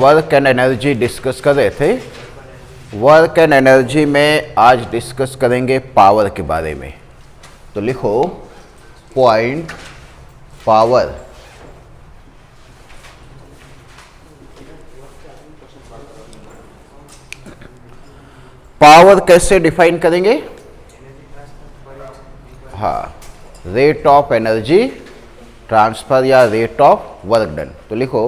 Work and energy discuss कर रहे थे। वर्क एंड एनर्जी में आज डिस्कस करेंगे पावर के बारे में। तो लिखो पॉइंट पावर। पावर कैसे डिफाइन करेंगे? हाँ, रेट ऑफ एनर्जी ट्रांसफर या रेट ऑफ वर्क डन। तो लिखो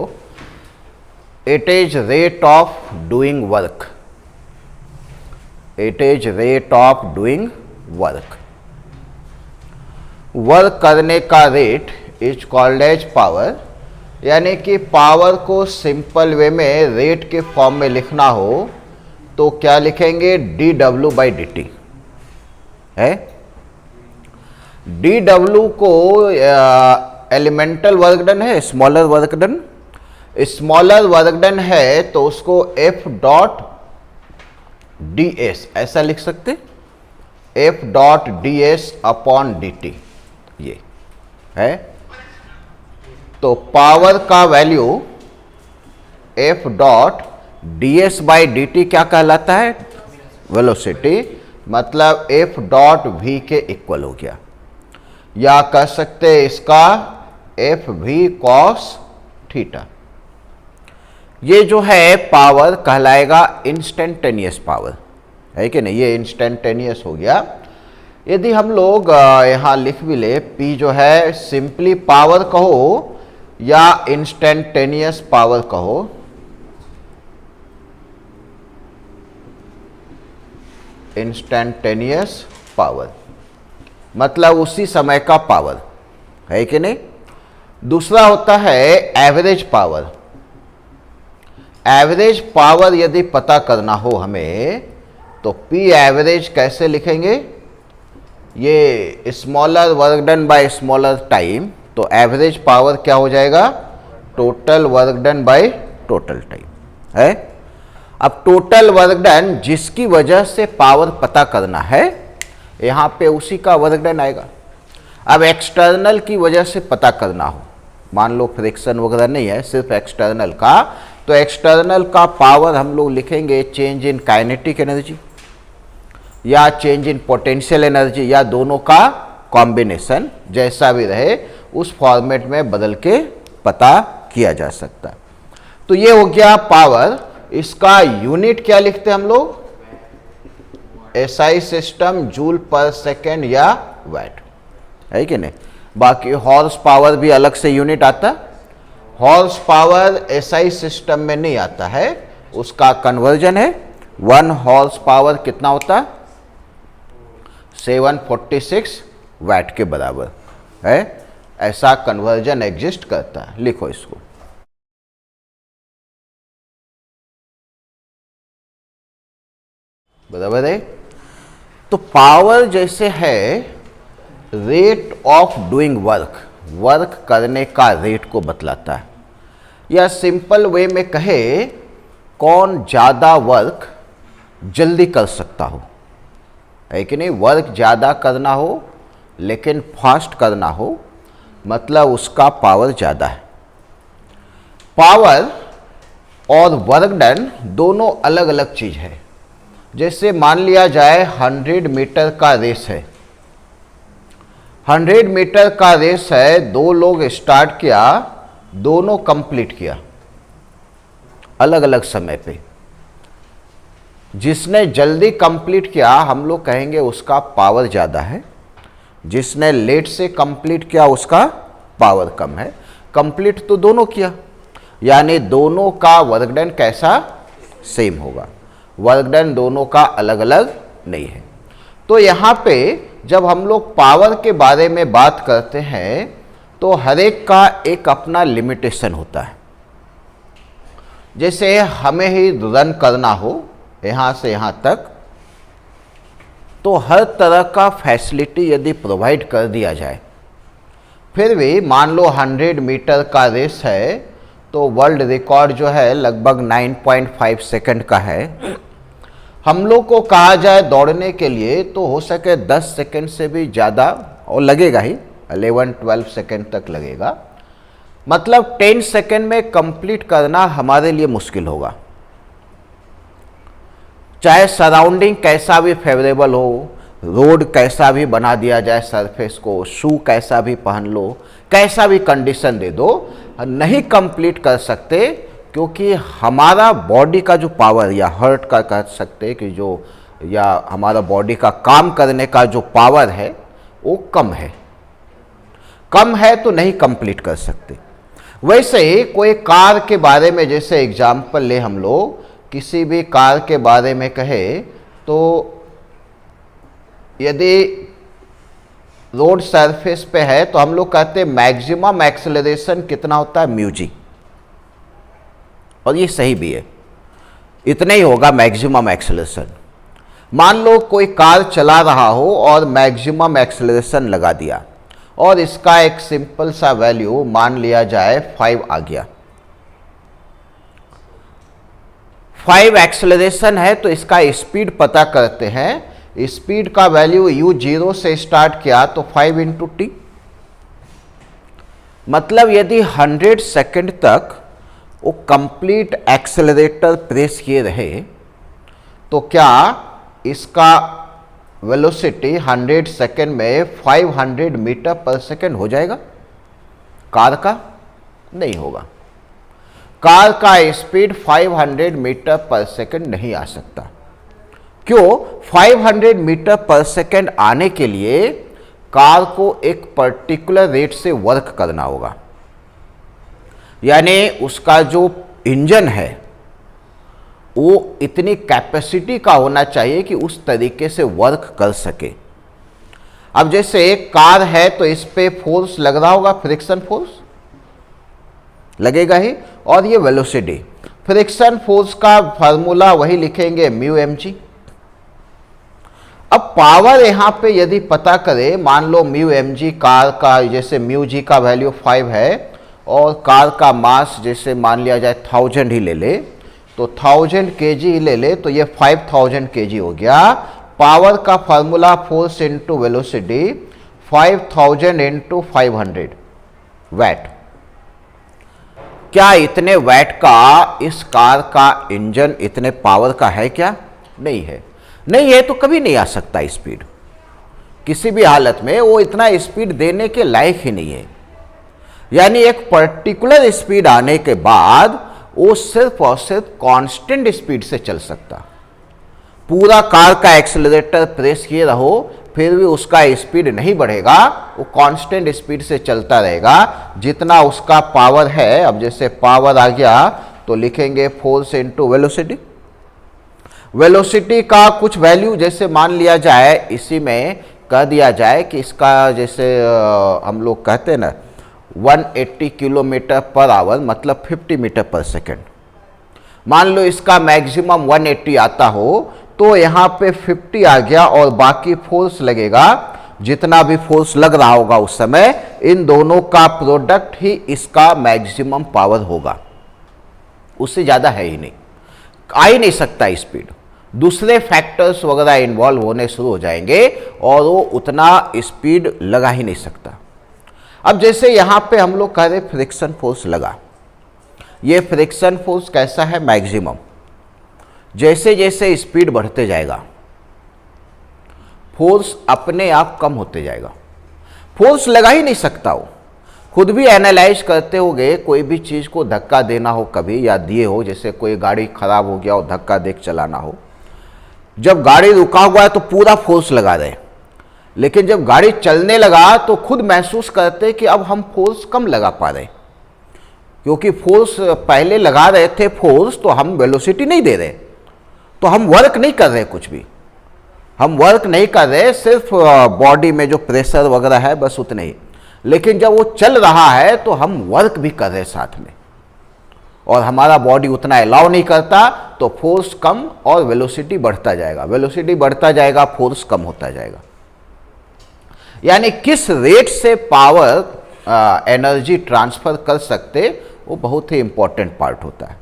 it is rate of doing work. It is rate of doing work. Work करने का rate is called as power. यानी कि पावर को सिंपल वे में रेट के फॉर्म में लिखना हो तो क्या लिखेंगे? dW/dt है। dW को एलिमेंटल वर्क डन है, smaller work done. Smaller work done है तो उसको F.ds ऐसा लिख सकते, F.ds/dt ये है। तो पावर का वैल्यू F.ds/dt क्या कहलाता है? वेलोसिटी, मतलब F.v के इक्वल हो गया। या कह सकते हैं इसका F.v cos थीटा। ये जो है पावर कहलाएगा इंस्टेंटेनियस पावर, है कि नहीं? ये इंस्टेंटेनियस हो गया। यदि हम लोग यहाँ लिख भी ले, P जो है सिंपली पावर कहो या इंस्टेंटेनियस पावर कहो, इंस्टेंटेनियस पावर मतलब उसी समय का पावर, है कि नहीं? दूसरा होता है एवरेज पावर। एवरेज पावर यदि पता करना हो हमें तो P एवरेज कैसे लिखेंगे? ये smaller work done by smaller time, तो एवरेज पावर क्या हो जाएगा? Total work done by total time, है। अब टोटल वर्क डन जिसकी वजह से पावर पता करना है, यहां पे उसी का वर्क डन आएगा। अब एक्सटर्नल की वजह से पता करना हो, मान लो फ्रिक्शन वगैरह नहीं है, सिर्फ एक्सटर्नल का, तो एक्सटर्नल का पावर हम लोग लिखेंगे चेंज इन काइनेटिक एनर्जी या चेंज इन पोटेंशियल एनर्जी, या दोनों का कॉम्बिनेशन, जैसा भी रहे उस फॉर्मेट में बदल के पता किया जा सकता है। तो ये हो गया पावर। इसका यूनिट क्या लिखते हैं हम लोग? SI सिस्टम जूल पर सेकेंड या वैट, है कि नहीं? बाकी हॉर्स पावर भी अलग से यूनिट आता है। हॉर्स पावर SI सिस्टम में नहीं आता है, उसका कन्वर्जन है 1 हॉर्स पावर कितना होता है? 746 वैट के बराबर है। ऐसा कन्वर्जन एग्जिस्ट करता है। लिखो इसको, बराबर है। तो पावर जैसे है rate of doing work, work करने का रेट को बतलाता है। या सिंपल वे में कहे कौन ज़्यादा वर्क जल्दी कर सकता हो, है कि नहीं? वर्क ज़्यादा करना हो लेकिन फास्ट करना हो, मतलब उसका पावर ज़्यादा है। पावर और वर्क डन दोनों अलग अलग चीज़ है। जैसे मान लिया जाए 100 मीटर का रेस है। 100 मीटर का रेस है, 2 लोग स्टार्ट किया, दोनों कंप्लीट किया अलग अलग समय पे। जिसने जल्दी कंप्लीट किया हम लोग कहेंगे उसका पावर ज़्यादा है, जिसने लेट से कंप्लीट किया उसका पावर कम है। कंप्लीट तो दोनों किया, यानी दोनों का वर्क डन कैसा? सेम होगा। वर्क डन दोनों का अलग अलग नहीं है। तो यहाँ पे जब हम लोग पावर के बारे में बात करते हैं तो हर एक का एक अपना लिमिटेशन होता है। जैसे हमें ही रन करना हो यहाँ से यहाँ तक, तो हर तरह का फैसिलिटी यदि प्रोवाइड कर दिया जाए, फिर भी मान लो 100 मीटर का रेस है तो वर्ल्ड रिकॉर्ड जो है लगभग 9.5 सेकंड का है। हम लोग को कहा जाए दौड़ने के लिए तो हो सके 10 सेकंड से भी ज़्यादा, और लगेगा ही 11-12 सेकंड तक लगेगा। मतलब 10 सेकेंड में कंप्लीट करना हमारे लिए मुश्किल होगा। चाहे सराउंडिंग कैसा भी फेवरेबल हो, रोड कैसा भी बना दिया जाए सरफेस को, शू कैसा भी पहन लो, कैसा भी कंडीशन दे दो, नहीं कंप्लीट कर सकते, क्योंकि हमारा बॉडी का जो पावर, या हार्ट का कह सकते कि जो, या हमारा बॉडी का काम करने का जो पावर है वो कम है। कम है तो नहीं कंप्लीट कर सकते। वैसे ही कोई कार के बारे में जैसे एग्जाम्पल ले हम लोग, किसी भी कार के बारे में कहे तो यदि रोड सरफेस पे है तो हम लोग कहते हैं मैक्सिमम एक्सेलरेशन कितना होता है, म्यू जी, और ये सही भी है, इतना ही होगा मैक्सिमम एक्सेलरेशन। मान लो कोई कार चला रहा हो और मैक्सिमम एक्सेलरेशन लगा दिया, और इसका एक सिंपल सा वैल्यू मान लिया जाए 5 आ गया। 5 एक्सेलरेशन है तो इसका स्पीड पता करते हैं। स्पीड का वैल्यू u0 से स्टार्ट किया तो 5 इंटू टी, मतलब यदि 100 सेकेंड तक वो कंप्लीट एक्सेलरेटर प्रेस किए रहे तो क्या इसका वेलोसिटी 100 सेकेंड में 500 मीटर पर सेकेंड हो जाएगा? कार का नहीं होगा। कार का स्पीड 500 मीटर पर सेकेंड नहीं आ सकता। क्यों? 500 मीटर पर सेकेंड आने के लिए कार को एक पर्टिकुलर रेट से वर्क करना होगा, यानी उसका जो इंजन है वो इतनी कैपेसिटी का होना चाहिए कि उस तरीके से वर्क कर सके। अब जैसे एक कार है तो इस पे फोर्स लग रहा होगा, फ्रिक्शन फोर्स लगेगा ही, और ये वेलोसिटी। फ्रिक्शन फोर्स का फार्मूला वही लिखेंगे म्यू एम जी। अब पावर यहां पे यदि पता करें, मान लो म्यू एम जी कार का, जैसे म्यू जी का वैल्यू 5 है और कार का मास जैसे मान लिया जाए 1000 ही ले ले, तो 1000 kg ही ले ले तो ये 5000 kg हो गया। पावर का formula force into velocity, 5000 into 500 watt. क्या इतने वैट का इस कार का इंजन इतने पावर का है क्या? नहीं है। नहीं है तो कभी नहीं आ सकता स्पीड, किसी भी हालत में वो इतना स्पीड देने के लायक ही नहीं है। यानी एक पर्टिकुलर स्पीड आने के बाद वो सिर्फ और सिर्फ कांस्टेंट स्पीड से चल सकता। पूरा कार का एक्सेलरेटर प्रेस किए रहो फिर भी उसका स्पीड नहीं बढ़ेगा, वो कांस्टेंट स्पीड से चलता रहेगा जितना उसका पावर है। अब जैसे पावर आ गया तो लिखेंगे फोर्स इंटू वेलोसिटी। वेलोसिटी का कुछ वैल्यू जैसे मान लिया जाए, इसी में कह दिया जाए कि इसका जैसे हम लोग कहते हैं ना 180 किलोमीटर पर आवर, मतलब 50 मीटर पर सेकेंड। मान लो इसका मैक्सिमम 180 आता हो तो यहाँ पे 50 आ गया और बाकी फोर्स लगेगा, जितना भी फोर्स लग रहा होगा उस समय, इन दोनों का प्रोडक्ट ही इसका मैक्सिमम पावर होगा। उससे ज़्यादा है ही नहीं, आ ही नहीं सकता स्पीड। दूसरे फैक्टर्स वगैरह इन्वॉल्व होने शुरू हो जाएंगे और वो उतना स्पीड लगा ही नहीं सकता। अब जैसे यहाँ पे हम लोग कह रहे फ्रिक्शन फोर्स लगा, ये फ्रिक्शन फोर्स कैसा है? मैक्सिमम। जैसे जैसे स्पीड बढ़ते जाएगा फोर्स अपने आप कम होते जाएगा। फोर्स लगा ही नहीं सकता। वो खुद भी एनालाइज करते होगे, कोई भी चीज़ को धक्का देना हो कभी, या दिए हो, जैसे कोई गाड़ी खराब हो गया और धक्का देख चलाना हो, जब गाड़ी रुका हुआ है तो पूरा फोर्स लगा रहे, लेकिन जब गाड़ी चलने लगा तो खुद महसूस करते कि अब हम फोर्स कम लगा पा रहे, क्योंकि फोर्स पहले लगा रहे थे फोर्स तो हम वेलोसिटी नहीं दे रहे, तो हम वर्क नहीं कर रहे, कुछ भी हम वर्क नहीं कर रहे, सिर्फ बॉडी में जो प्रेशर वगैरह है बस उतने ही। लेकिन जब वो चल रहा है तो हम वर्क भी कर रहे साथ में, और हमारा बॉडी उतना अलाउ नहीं करता, तो फोर्स कम और वेलोसिटी बढ़ता जाएगा, वेलोसिटी बढ़ता जाएगा, फोर्स कम होता जाएगा। यानी किस रेट से पावर एनर्जी ट्रांसफर कर सकते, वो बहुत ही इंपॉर्टेंट पार्ट होता है।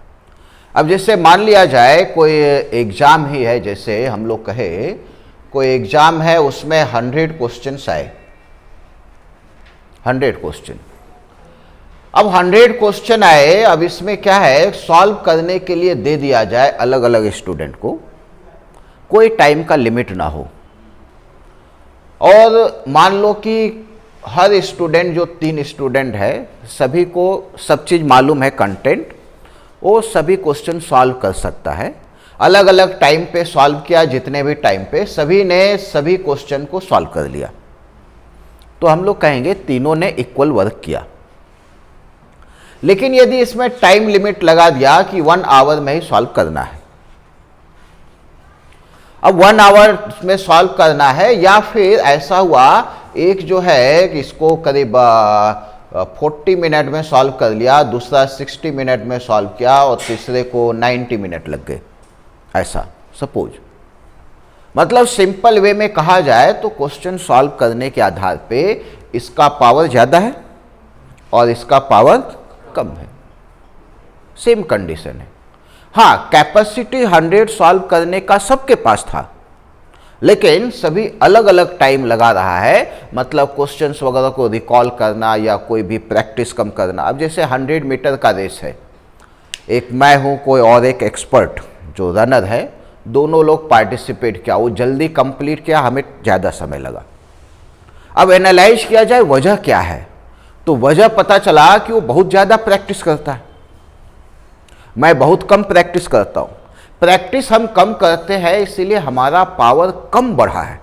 अब जैसे मान लिया जाए कोई एग्जाम ही है, जैसे हम लोग कहे कोई एग्जाम है, उसमें 100 क्वेश्चन आए, 100 क्वेश्चन। अब 100 क्वेश्चन आए, अब इसमें क्या है, सॉल्व करने के लिए दे दिया जाए अलग अलग स्टूडेंट को, कोई टाइम का लिमिट ना हो, और मान लो कि हर स्टूडेंट, जो 3 स्टूडेंट है, सभी को सब चीज़ मालूम है, कंटेंट, वो सभी क्वेश्चन सॉल्व कर सकता है। अलग अलग टाइम पे सॉल्व किया, जितने भी टाइम पे सभी ने सभी क्वेश्चन को सॉल्व कर लिया, तो हम लोग कहेंगे तीनों ने इक्वल वर्क किया। लेकिन यदि इसमें टाइम लिमिट लगा दिया कि 1 आवर में ही सॉल्व करना है, अब 1 आवर में सॉल्व करना है, या फिर ऐसा हुआ एक जो है कि इसको करीब 40 मिनट में सॉल्व कर लिया, दूसरा 60 मिनट में सॉल्व किया, और तीसरे को 90 मिनट लग गए, ऐसा सपोज। मतलब सिंपल वे में कहा जाए तो क्वेश्चन सॉल्व करने के आधार पे इसका पावर ज़्यादा है और इसका पावर कम है, सेम कंडीशन है। हाँ, कैपेसिटी 100 सॉल्व करने का सबके पास था, लेकिन सभी अलग अलग टाइम लगा रहा है, मतलब क्वेश्चंस वगैरह को रिकॉल करना या कोई भी प्रैक्टिस कम करना। अब जैसे 100 मीटर का रेस है, एक मैं हूँ, कोई और एक एक्सपर्ट जो रनर है, दोनों लोग पार्टिसिपेट किया, वो जल्दी कंप्लीट किया, हमें ज़्यादा समय लगा। अब एनालाइज किया जाए वजह क्या है, तो वजह पता चला कि वो बहुत ज़्यादा प्रैक्टिस करता है, मैं बहुत कम प्रैक्टिस करता हूँ। प्रैक्टिस हम कम करते हैं इसीलिए हमारा पावर कम बढ़ा है,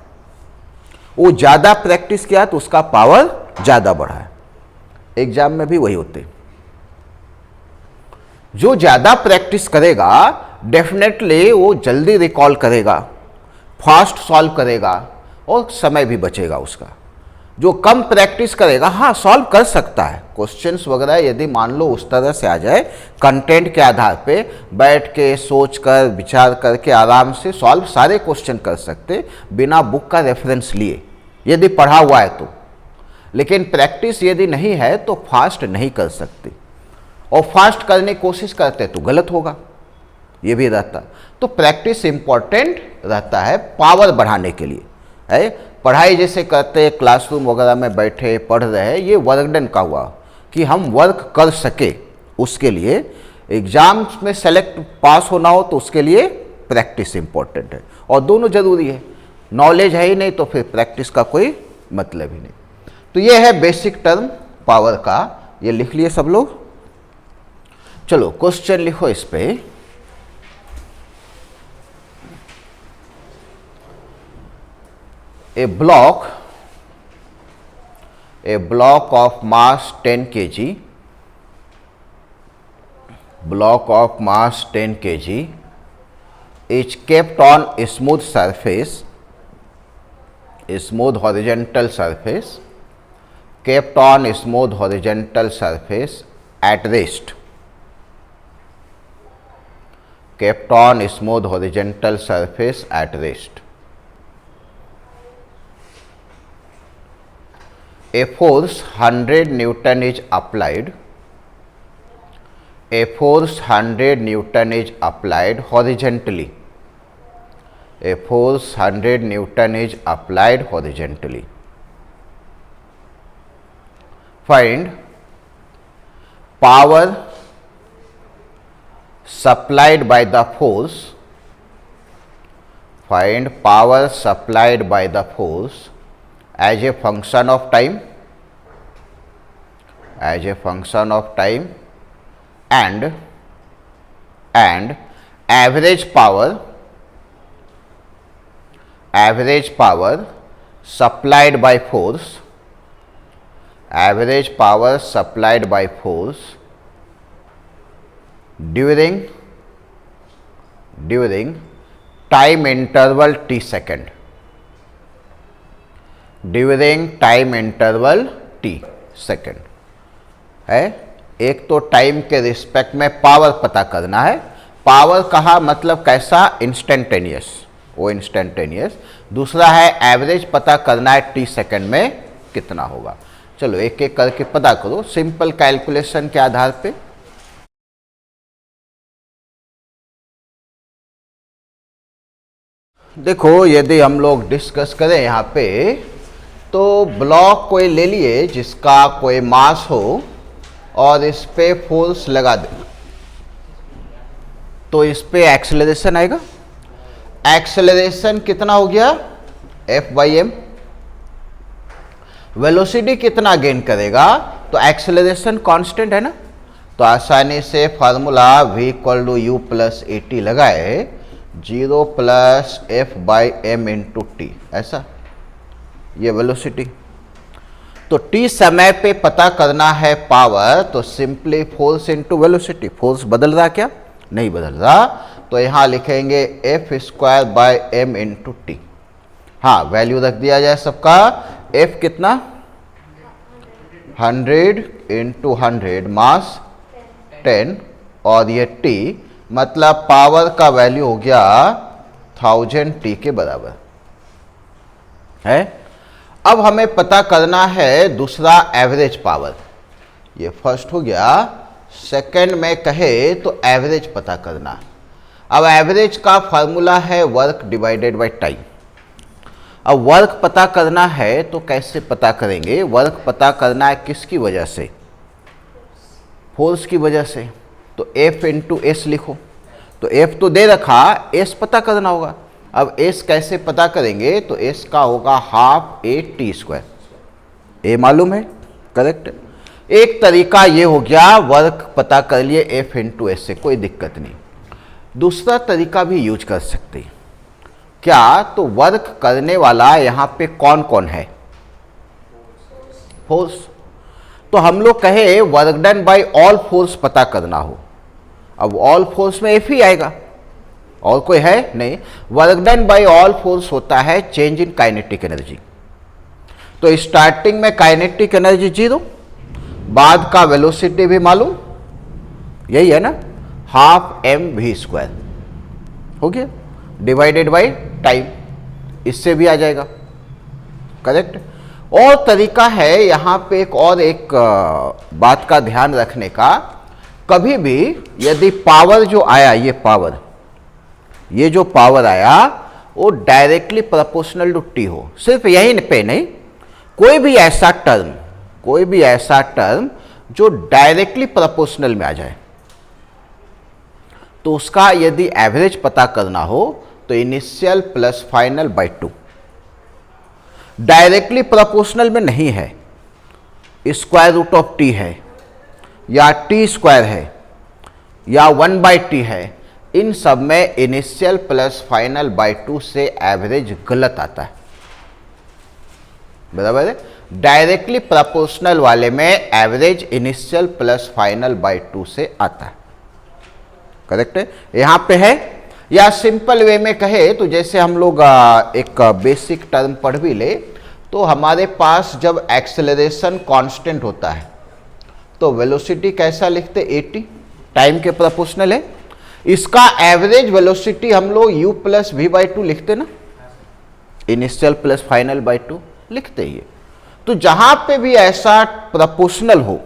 वो ज़्यादा प्रैक्टिस किया तो उसका पावर ज़्यादा बढ़ा है। एग्जाम में भी वही होते, जो ज़्यादा प्रैक्टिस करेगा डेफिनेटली वो जल्दी रिकॉल करेगा, फास्ट सॉल्व करेगा और समय भी बचेगा उसका। जो कम प्रैक्टिस करेगा, हाँ सॉल्व कर सकता है क्वेश्चंस वगैरह, यदि मान लो उस तरह से आ जाए, कंटेंट के आधार पे बैठ के सोच कर विचार करके आराम से सॉल्व सारे क्वेश्चन कर सकते बिना बुक का रेफरेंस लिए, यदि पढ़ा हुआ है तो। लेकिन प्रैक्टिस यदि नहीं है तो फास्ट नहीं कर सकते, और फास्ट करने की कोशिश करते तो गलत होगा, ये भी रहता। तो प्रैक्टिस इंपॉर्टेंट रहता है पावर बढ़ाने के लिए, है। पढ़ाई जैसे करते क्लासरूम वगैरह में बैठे पढ़ रहे हैं, ये वर्क डन का हुआ कि हम वर्क कर सके, उसके लिए एग्जाम्स में सेलेक्ट पास होना हो तो उसके लिए प्रैक्टिस इंपॉर्टेंट है, और दोनों जरूरी है। नॉलेज है ही नहीं तो फिर प्रैक्टिस का कोई मतलब ही नहीं। तो ये है बेसिक टर्म पावर का, ये लिख लिए सब लोग। चलो क्वेश्चन लिखो इस पे। A block of mass 10 kg, block of mass 10 kg is kept on a smooth surface, a smooth horizontal surface, kept on a smooth horizontal surface at rest, kept on a smooth horizontal surface at rest. A force 100 Newton is applied. A force 100 Newton is applied horizontally. A force 100 Newton is applied horizontally. Find power supplied by the force. Find power supplied by the force as a function of time, as a function of time, and average power supplied by force, average power supplied by force during time interval t second, during time interval t second है। एक तो time के respect में power पता करना है, power कहा मतलब कैसा, इंस्टेंटेनियस, वो इंस्टेंटेनियस। दूसरा है एवरेज पता करना है t सेकेंड में कितना होगा। चलो एक एक करके पता करो सिंपल कैलकुलेशन के आधार पे। देखो यदि हम लोग डिस्कस करें यहाँ पे, तो ब्लॉक कोई ले लिए जिसका कोई मास हो और इस पे फोर्स लगा दे तो इस पे एक्सेलरेशन आएगा। एक्सेलरेशन कितना हो गया, F/m। वेलोसिटी कितना गेन करेगा, तो एक्सेलरेशन कांस्टेंट है ना, तो आसानी से फार्मूला v=u+at लगाए, 0 + F/m × t, ऐसा ये वेलोसिटी। तो t समय पे पता करना है पावर, तो simply force into velocity. Force बदल रहा क्या, नहीं बदल रहा, तो यहां लिखेंगे F²/m × t। हाँ, वैल्यू रख दिया जाए सबका। F कितना, 100 × 100, मास 10, और ये T मतलब पावर का वैल्यू हो गया 1000 T के बराबर है। अब हमें पता करना है दूसरा एवरेज पावर। ये फर्स्ट हो गया। सेकंड में कहे तो एवरेज पता करना। अब एवरेज का फॉर्मूला है वर्क डिवाइडेड बाय टाइम। अब वर्क पता करना है तो कैसे पता करेंगे, वर्क पता करना है किसकी वजह से, फोर्स की वजह से, तो F × S लिखो। तो F तो दे रखा, S पता करना होगा। अब S कैसे पता करेंगे, तो S का होगा 12AT²। ए मालूम है, करेक्ट। एक तरीका ये हो गया, वर्क पता कर लिए F × S से, कोई दिक्कत नहीं। दूसरा तरीका भी यूज कर सकते हैं। क्या, तो वर्क करने वाला यहाँ पे कौन कौन है, फोर्स। तो हम लोग कहे work done by all force पता करना हो। अब ऑल फोर्स में F ही आएगा, और कोई है नहीं। Work done by all force होता है चेंज इन काइनेटिक एनर्जी। तो स्टार्टिंग में काइनेटिक एनर्जी 0, बाद का वेलोसिटी भी मालूम, यही है ना, 12mv² हो गया, डिवाइडेड बाय टाइम, इससे भी आ जाएगा, करेक्ट। और तरीका है यहां पे एक बात का ध्यान रखने का, कभी भी यदि पावर जो आया, ये जो पावर आया वो डायरेक्टली प्रोपोर्शनल टू T हो, सिर्फ यही पे नहीं, कोई भी ऐसा टर्म जो डायरेक्टली प्रोपोर्शनल में आ जाए, तो उसका यदि एवरेज पता करना हो तो initial plus final by 2। Directly proportional में नहीं है, √T है, या T² है, या 1/T है, इन सब में इनिशियल प्लस फाइनल बाय 2 से एवरेज गलत आता है, बराबर है। डायरेक्टली प्रोपोर्शनल वाले में average initial plus final by 2 से आता है, करेक्ट है, यहां पे है। या सिंपल वे में कहे तो जैसे हम लोग एक बेसिक टर्म पढ़ भी ले, तो हमारे पास जब एक्सेलरेशन कांस्टेंट होता है तो वेलोसिटी कैसा लिखते, AT, टाइम के प्रोपोर्शनल है। इसका एवरेज वेलोसिटी हम लोग u+v/2 लिखते ना, इनिशियल प्लस फाइनल बाय 2 लिखते ही है। तो जहां पे भी ऐसा प्रोपोर्शनल हो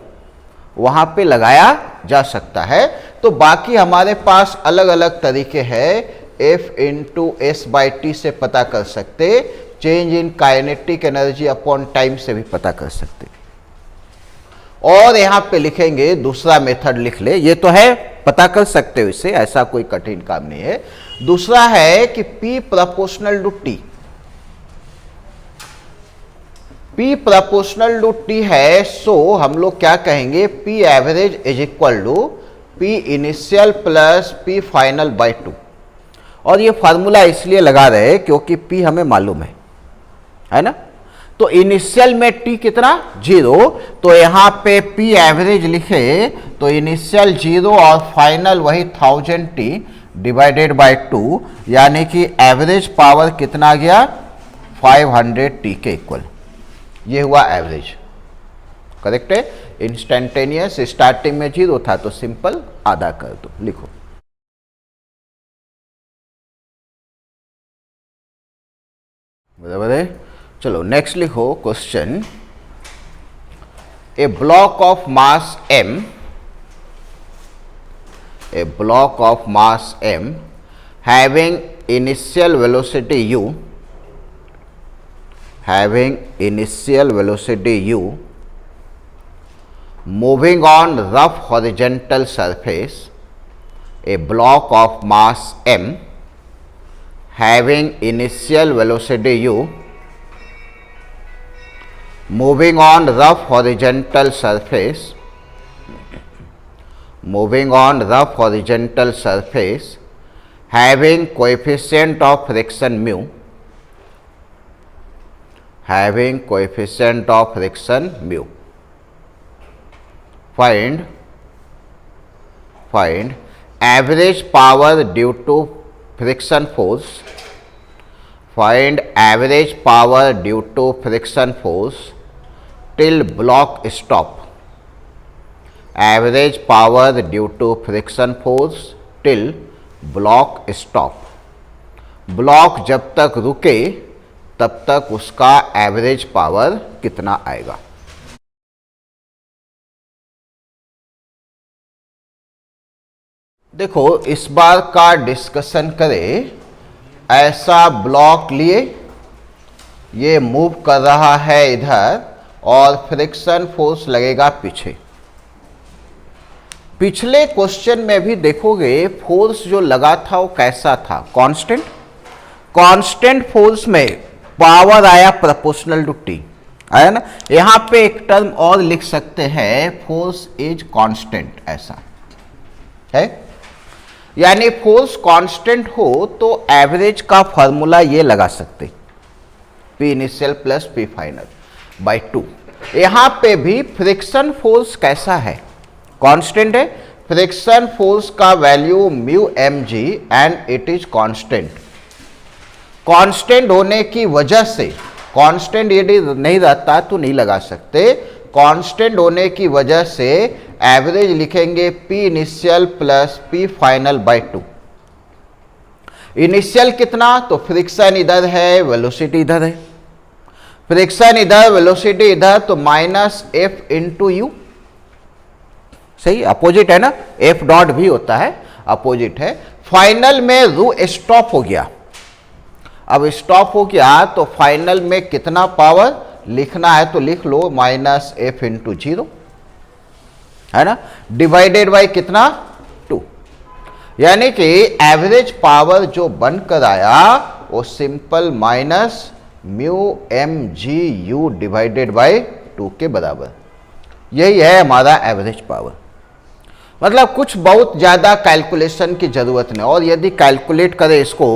वहां पे लगाया जा सकता है। तो बाकी हमारे पास अलग अलग तरीके हैं, F × S/T से पता कर सकते, change in kinetic energy upon time से भी पता कर सकते। और यहां पे लिखेंगे दूसरा मेथड लिख ले, ये तो है पता कर सकते हो इससे, ऐसा कोई कठिन काम नहीं है। दूसरा है कि P proportional to T, P proportional to T है, सो हम लोग क्या कहेंगे, P average = P initial plus P final by 2। और ये फार्मूला इसलिए लगा रहे क्योंकि P हमें मालूम है ना। तो इनिशियल में T कितना, 0, तो यहां पे P एवरेज लिखे तो इनिशियल 0 और फाइनल वही 1000 T डिवाइडेड बाय 2, यानी कि एवरेज पावर कितना आ गया, 500 T के इक्वल। ये हुआ एवरेज, करेक्ट है। इंस्टेंटेनियस स्टार्टिंग में 0 था तो सिंपल आधा कर दो, लिखो। बराबर है। चलो नेक्स्ट लिखो question, A block of mass m, a block of mass m having initial velocity u, having initial velocity u moving on rough horizontal surface a block of mass m having initial velocity u, moving on rough horizontal surface, moving on rough horizontal surface having coefficient of friction mu, having coefficient of friction mu. Find average power due to friction force. Find average power due to friction force till block stop. Average power due to friction force till block stop. Block जब तक रुके तब तक उसका average power कितना आएगा। देखो इस बार का डिस्कशन करें, ऐसा ब्लॉक लिए, ये मूव कर रहा है इधर और फ्रिक्शन फोर्स लगेगा पीछे। पिछले क्वेश्चन में भी देखोगे फोर्स जो लगा था वो कैसा था, कांस्टेंट। कांस्टेंट फोर्स में पावर आया प्रोपोर्शनल टू टी, आया ना। यहां पे एक टर्म और लिख सकते हैं, फोर्स इज कांस्टेंट, ऐसा है। यानी फोर्स कांस्टेंट हो तो एवरेज का फॉर्मूला ये लगा सकते, P initial plus P final by 2। यहां पे भी फ्रिक्शन फोर्स कैसा है, कांस्टेंट है। फ्रिक्शन फोर्स का value mu M G and it is constant. Constant होने की वजह से, कांस्टेंट यदि नहीं रहता तो नहीं लगा सकते, कांस्टेंट होने की वजह से एवरेज लिखेंगे P initial plus P final by 2। Initial कितना, तो फ्रिक्शन इधर है, वेलोसिटी इधर है। फ्रिक्शन इधर, वेलोसिटी इधर, तो माइनस F इंटू यू, सही, अपोजिट है ना। F डॉट भी होता है, अपोजिट है। फाइनल में रू स्टॉप हो गया। अब स्टॉप हो गया तो फाइनल में कितना पावर लिखना है, तो लिख लो माइनस F इंटू 0, है ना, डिवाइडेड बाय कितना, 2। यानी कि एवरेज पावर जो बनकर आया वो simple minus mu M G U divided by 2 के बराबर। यही है हमारा एवरेज पावर। मतलब कुछ बहुत ज़्यादा कैलकुलेशन की ज़रूरत नहीं, और यदि कैलकुलेट करें इसको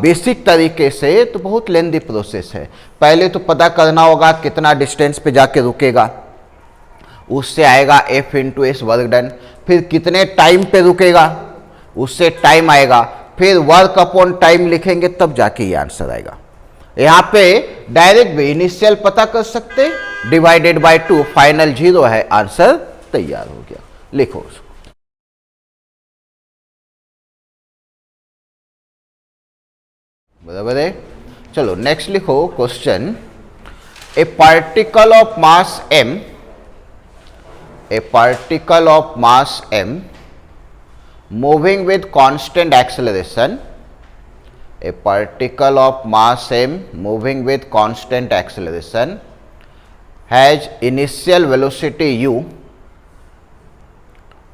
बेसिक तरीके से तो बहुत लेंदी प्रोसेस है। पहले तो पता करना होगा कितना डिस्टेंस पे जाके रुकेगा, उससे आएगा F into S work done. फिर कितने टाइम पे रुकेगा, उससे टाइम आएगा। फिर वर्क अपॉन टाइम लिखेंगे तब जाके ये आंसर आएगा। यहाँ पे डायरेक्ट भी इनिशियल पता कर सकते, डिवाइडेड बाय 2, फाइनल 0 है, आंसर तैयार हो गया। लिखो उसको। बराबर है। चलो नेक्स्ट लिखो question. A particle of mass m, a particle of mass m moving with constant acceleration, a particle of mass m moving with constant acceleration has initial velocity u,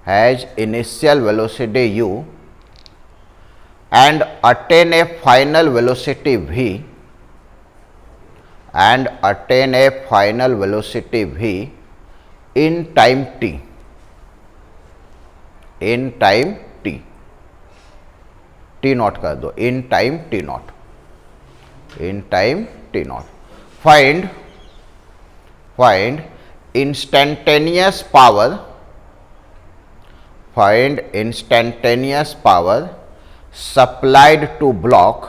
has initial velocity u and attain a final velocity v, and attain a final velocity v in time t, in time t, t not कर दो, in time t not, in time t not. find instantaneous power, find instantaneous power supplied to block,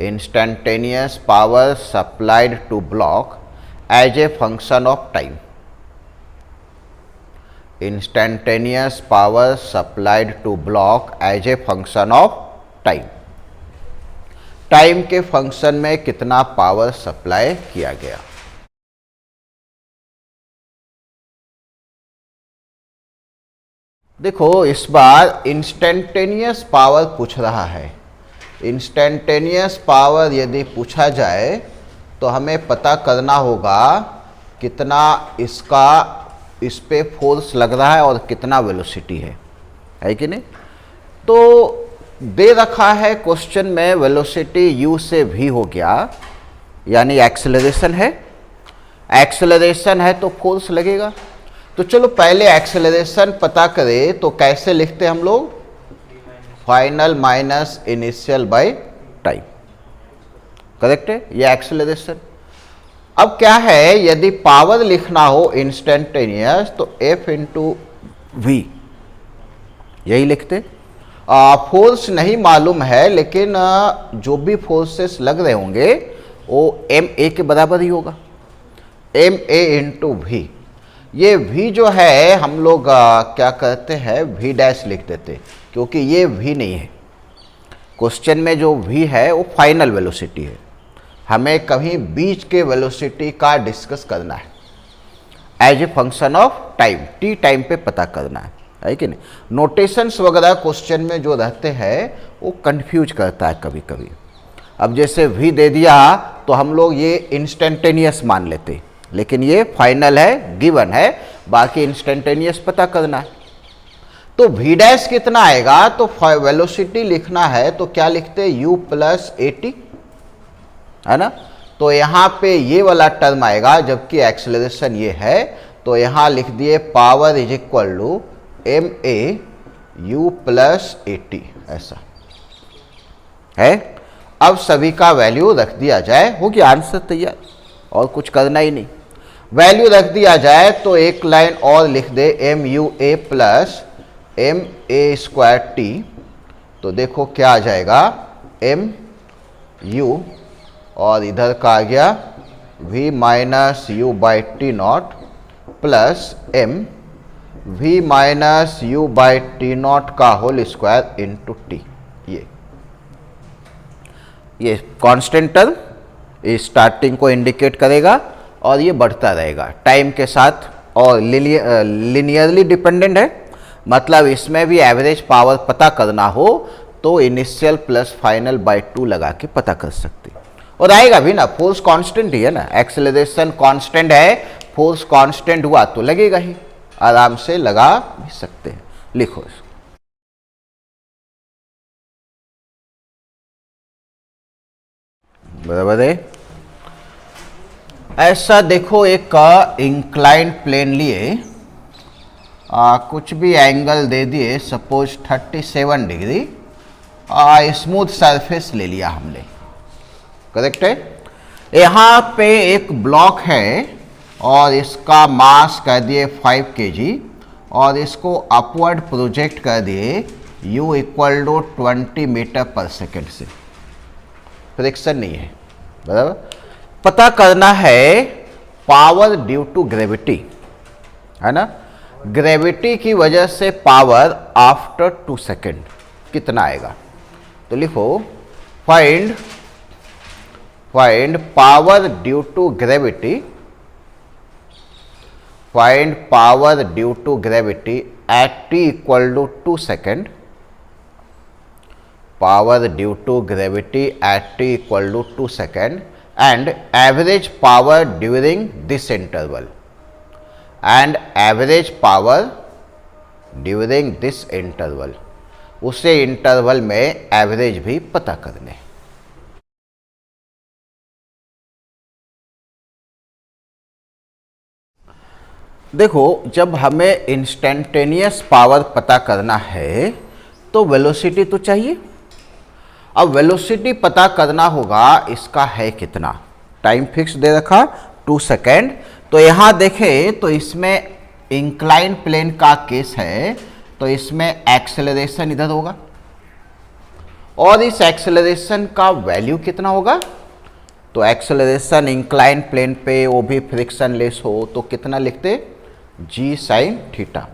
instantaneous power supplied to block as a function of time, instantaneous power supplied to block as a function of time। Time के function में कितना power supply किया गया। देखो इस बार instantaneous power पूछ रहा है। इंस्टेंटेनियस पावर यदि पूछा जाए तो हमें पता करना होगा कितना इसका इस पे फोर्स लग रहा है और कितना वेलोसिटी है कि नहीं। तो दे रखा है क्वेश्चन में वेलोसिटी u से v हो गया, यानी एक्सेलरेशन है तो फोर्स लगेगा। तो चलो पहले एक्सेलरेशन पता करें, तो कैसे लिखते हैं हम लोग, final minus initial by time, correct है, ये एक्सेलरेशन। अब क्या है, यदि पावर लिखना हो इंस्टेंटेनियस तो F इंटू वी, यही लिखते। फोर्स नहीं मालूम है, लेकिन जो भी फोर्सेस लग रहे होंगे वो ma के बराबर ही होगा, ma इंटू वी। ये v जो है हम लोग क्या करते हैं, v डैश लिख देते, क्योंकि ये v नहीं है। क्वेश्चन में जो v है वो फाइनल वेलोसिटी है, हमें कहीं बीच के वेलोसिटी का डिस्कस करना है as a function of time, t time पे पता करना है कि नहीं। नोटेशंस वगैरह क्वेश्चन में जो रहते हैं वो कंफ्यूज करता है कभी कभी। अब जैसे v दे दिया तो हम लोग ये इंस्टेंटेनियस मान लेते, लेकिन ये फाइनल है, गिवन है, बाकी इंस्टेंटेनियस पता करना है। तो v डैश कितना आएगा, तो वेलोसिटी लिखना है तो क्या लिखते, u प्लस at, है ना। तो यहाँ पे ये वाला टर्म आएगा, जबकि एक्सेलरेशन ये है, तो यहाँ लिख दिए power is equal to ma u plus at, ऐसा है। अब सभी का वैल्यू रख दिया जाए, हो गया आंसर तैयार, और कुछ करना ही नहीं। वैल्यू रख दिया जाए तो एक लाइन और लिख दे, MUA plus MA square T, तो देखो क्या आ जाएगा, MU और इधर का आ गया V minus U by T not plus V minus U by T not का होल स्क्वायर इंटू T। ये कांस्टेंट टर्म स्टार्टिंग को इंडिकेट करेगा और ये बढ़ता रहेगा टाइम के साथ, और लिनियरली डिपेंडेंट है, मतलब इसमें भी एवरेज पावर पता करना हो तो इनिशियल प्लस फाइनल बाय 2 लगा के पता कर सकते, और आएगा भी ना, फोर्स कांस्टेंट ही है ना, एक्सेलरेशन कांस्टेंट है, फोर्स कांस्टेंट हुआ तो लगेगा ही, आराम से लगा भी सकते हैं। लिखो बराबर है। ऐसा देखो, एक इंक्लाइंड प्लेन लिए, कुछ भी एंगल दे दिए, सपोज 37 डिग्री, स्मूथ सरफेस ले लिया हमने, करेक्ट है। यहाँ पे एक ब्लॉक है और इसका मास कर दिए 5 kg, और इसको अपवर्ड प्रोजेक्ट कर दिए u इक्वल टू 20 मीटर पर सेकेंड से, फ्रिक्शन नहीं है, बराबर। पता करना है पावर ड्यू टू ग्रेविटी, है ना, ग्रेविटी की वजह से पावर आफ्टर 2 सेकेंड कितना आएगा। तो लिखो find power due to gravity, find power due to gravity at t equal to 2 second, power due to gravity at t equal to 2 second, and average power during this interval, and average power during this interval, उसे interval में average भी पता करने। देखो, जब हमें instantaneous power पता करना है तो वेलोसिटी तो चाहिए। अब वेलोसिटी पता करना होगा, इसका है कितना, टाइम फिक्स दे रखा 2 सेकेंड। तो यहाँ देखें तो इसमें इंक्लाइन प्लेन का केस है, तो इसमें एक्सेलरेशन इधर होगा, और इस एक्सेलरेशन का वैल्यू कितना होगा, तो एक्सेलरेशन इंक्लाइन प्लेन पे वो भी फ्रिक्शन लेस हो तो कितना लिखते, g साइन थीटा,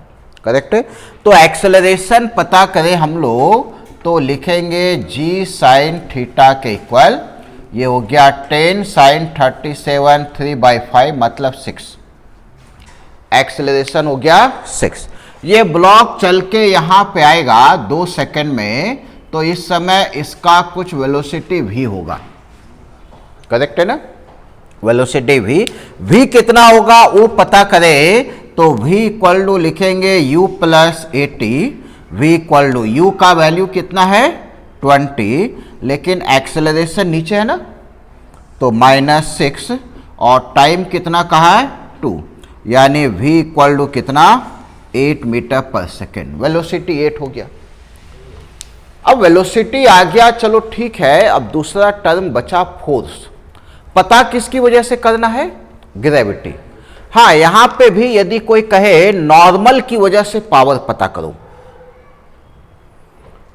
करेक्ट है। तो एक्सेलरेशन पता करें हम लोग तो लिखेंगे g साइन थीटा के इक्वल, ये हो गया 10 साइन 37 3/5 मतलब 6, एक्सेलरेशन हो गया 6। ये ब्लॉक चल के यहाँ पे आएगा 2 सेकेंड में, तो इस समय इसका कुछ वेलोसिटी v होगा, करेक्ट है ना, वेलोसिटी v कितना होगा वो पता करें तो v इक्वल टू लिखेंगे u plus 80, v equal to u का वैल्यू कितना है 20, लेकिन एक्सेलरेशन नीचे है ना, तो -6 और टाइम कितना कहा है 2, यानी v इक्वल टू कितना 8 मीटर पर सेकेंड। वेलोसिटी 8 हो गया। अब वेलोसिटी आ गया, चलो ठीक है। अब दूसरा टर्म बचा फोर्स। पता किसकी वजह से करना है, ग्रेविटी। हाँ, यहां पे भी यदि कोई कहे नॉर्मल की वजह से पावर पता करो,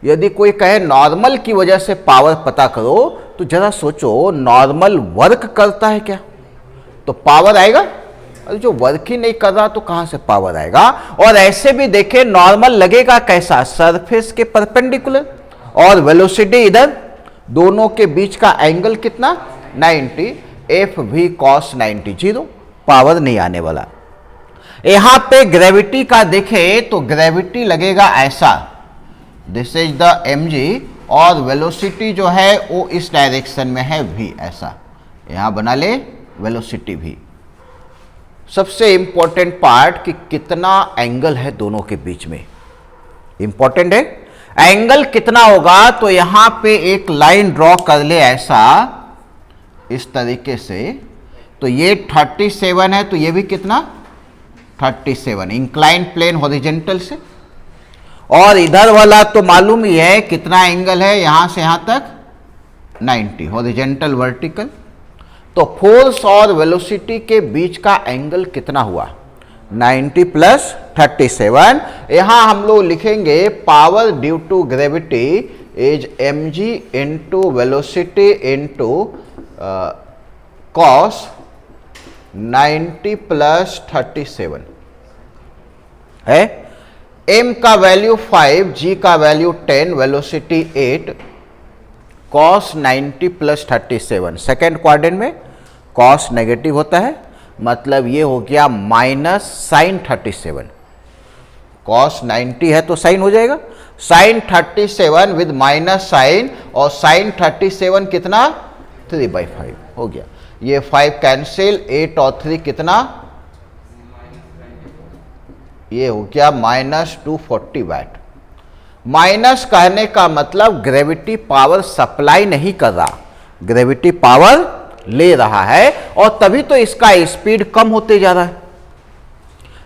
यदि कोई कहे नॉर्मल की वजह से पावर पता करो, तो जरा सोचो नॉर्मल वर्क करता है क्या, तो पावर आएगा। अरे जो वर्क ही नहीं कर रहा तो कहां से पावर आएगा। और ऐसे भी देखे नॉर्मल लगेगा कैसा, सरफेस के परपेंडिकुलर, और वेलोसिटी इधर, दोनों के बीच का एंगल कितना 90, एफ वी कॉस 90, 0, पावर नहीं आने वाला। यहां पे ग्रेविटी का देखे तो ग्रेविटी लगेगा ऐसा, दिस इज द mg, और वेलोसिटी जो है वो इस डायरेक्शन में है v, ऐसा यहां बना ले वेलोसिटी v। सबसे इंपॉर्टेंट पार्ट कि कितना एंगल है दोनों के बीच में, इंपॉर्टेंट है। एंगल कितना होगा, तो यहां पे एक लाइन ड्रॉ कर ले ऐसा, इस तरीके से, तो ये 37 है, तो ये भी कितना 37, इंक्लाइन प्लेन हॉरिजेंटल से। और इधर वाला तो मालूम ही है कितना एंगल है, यहां से यहां तक 90, हॉरिजेंटल वर्टिकल। तो फोर्स और वेलोसिटी के बीच का एंगल कितना हुआ 90 प्लस 37। यहां हम लोग लिखेंगे power due to gravity is mg into velocity into cos 90 plus 37 है। m का वैल्यू 5, g का value 10, velocity 8, cos 90 plus 37। Second quadrant में cos नेगेटिव होता है, मतलब ये हो गया माइनस साइन 37। cos 90 है तो साइन हो जाएगा, साइन 37 विद माइनस साइन, और साइन 37 कितना 3/5 हो गया। ये 5 कैंसिल, 8 और 3 कितना, ये हो गया -240 वाट। माइनस कहने का मतलब ग्रेविटी पावर सप्लाई नहीं कर रहा, ग्रेविटी पावर ले रहा है, और तभी तो इसका स्पीड कम होते जा रहा है।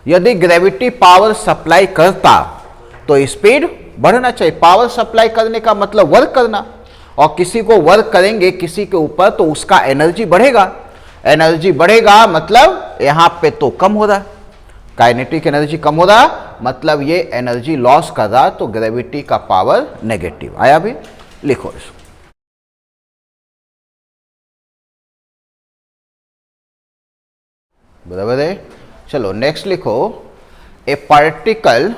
यदि ग्रेविटी पावर सप्लाई करता तो स्पीड बढ़ना चाहिए। पावर सप्लाई करने का मतलब वर्क करना, और किसी को वर्क करेंगे किसी के ऊपर तो उसका एनर्जी बढ़ेगा, एनर्जी बढ़ेगा मतलब यहां पे तो कम हो रहा, काइनेटिक एनर्जी कम हो रहा, मतलब ये एनर्जी लॉस कर रहा, तो ग्रेविटी का पावर नेगेटिव आया। भी लिखो इसको, बराबर है। चलो नेक्स्ट लिखो, ए particle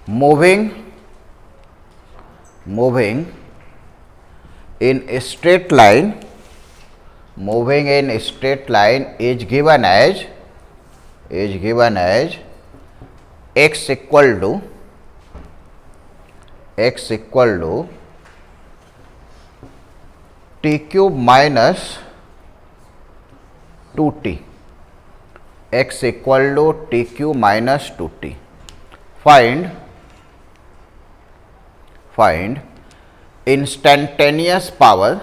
moving in a straight line, is given as x equal to t cube minus 2t, x equal to t cube minus 2t. Find instantaneous power,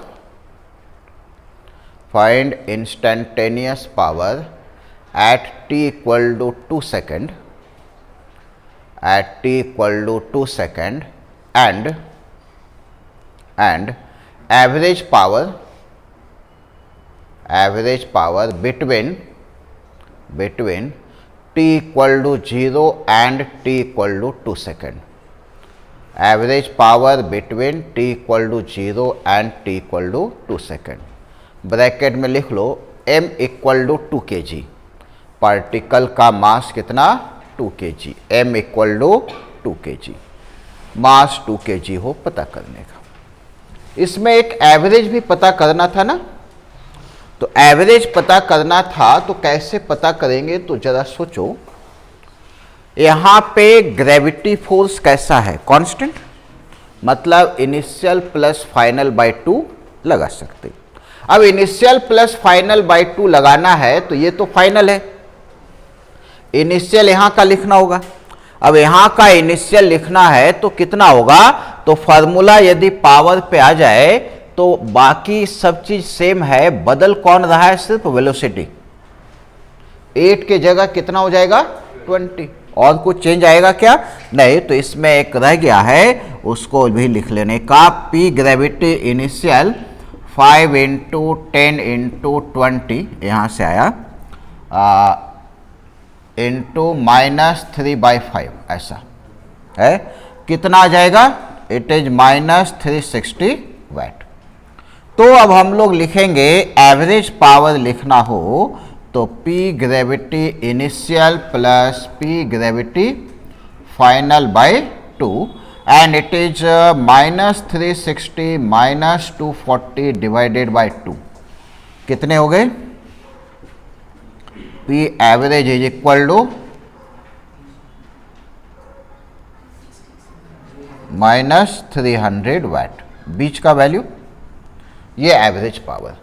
at t equal to 2 second, and average power between t equal to 0 and t equal to 2 second. Average power between t equal to 0 and t equal to 2 second. Bracket में लिख लो m equal to 2 kg, particle का mass कितना 2 kg, m equal to 2 kg, mass 2 kg हो पता करने का। इसमें एक एवरेज भी पता करना था ना, तो एवरेज पता करना था तो कैसे पता करेंगे, तो जरा सोचो। यहां पे ग्रेविटी फोर्स कैसा है, कांस्टेंट, मतलब इनिशियल प्लस फाइनल बाय 2 लगा सकते। अब इनिशियल प्लस फाइनल बाई 2 लगाना है तो ये तो फाइनल है, इनिशियल यहां का लिखना होगा। अब यहां का इनिशियल लिखना है तो कितना होगा, तो फॉर्मूला यदि पावर पे आ जाए तो बाकी सब चीज सेम है, बदल कौन रहा है, सिर्फ वेलोसिटी। 8 के जगह कितना हो जाएगा 20, और कुछ चेंज आएगा क्या, नहीं। तो इसमें एक रह गया है, उसको भी लिख लेने का, P gravity initial 5 into 10 into 20 यहाँ से आया इंटू -3/5 ऐसा है, कितना आ जाएगा, इट इज -360 वाट। तो अब हम लोग लिखेंगे एवरेज पावर लिखना हो तो P gravity initial plus P gravity final by 2 and it is -360 -240 divided by 2, कितने हो गए, P average is equal to -300 watt, बीच का वैल्यू, ये एवरेज पावर